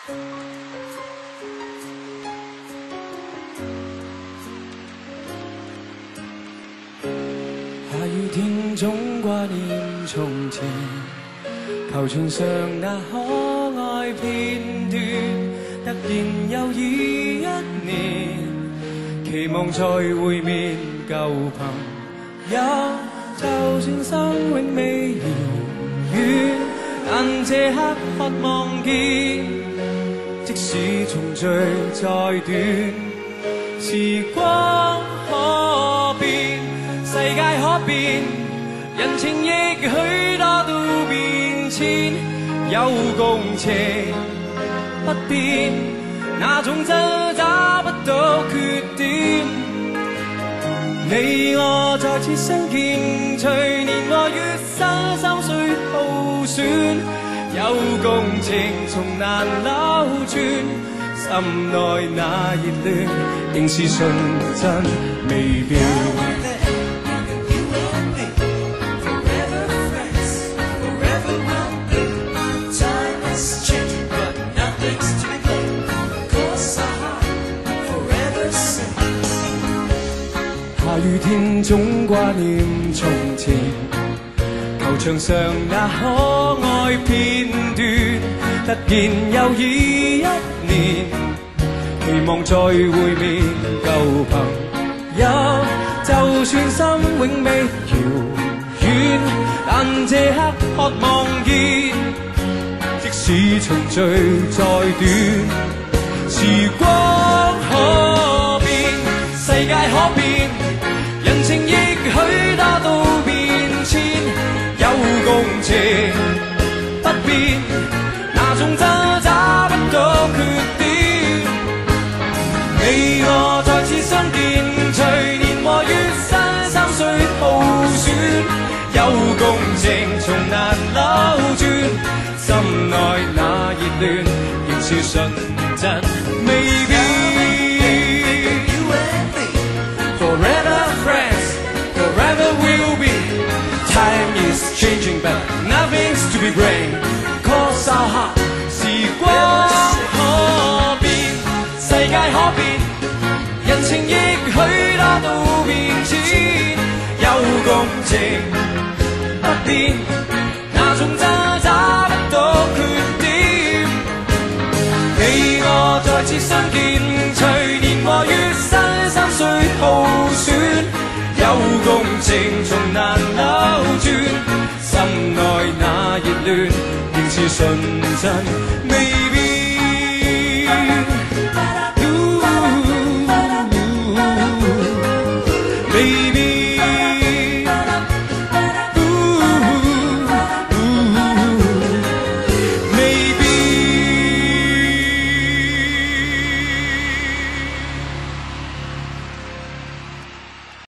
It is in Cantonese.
下雨天總掛念從前，球場上那可愛片段，突然又已一年，期望再會面舊朋友，就算心永未遙遠，但這刻渴望見，即使重聚再短，時光可變，世界可變，人情亦許多都變遷，有共情不變，那種真找不到缺點。你我再次相見，隨年和月生心碎耗損，有共情從難扭轉，心內那熱戀仍是純真未變。下雨天總掛念從前，球場上那可愛片段，突然又已一年，期望再會面舊朋友，就算心永未遙遠，但這刻渴望見，即使重聚再短，時光可變，世界可變，人情亦許多都變遷，有共情不變，那種真找不到缺點。你我再次相見，隨年和月生心碎耗損，有共情從難扭轉，心內那熱戀仍是純真未變。Time is changing, but nothing's to be blamed. Cause our heart， 時光可變，世界可變，人情亦許多都變遷，有共情不變，那種真找不到缺點。你我再次相見，隨年和月生心碎耗損，有共情從難扭轉，心內那熱戀仍是純真。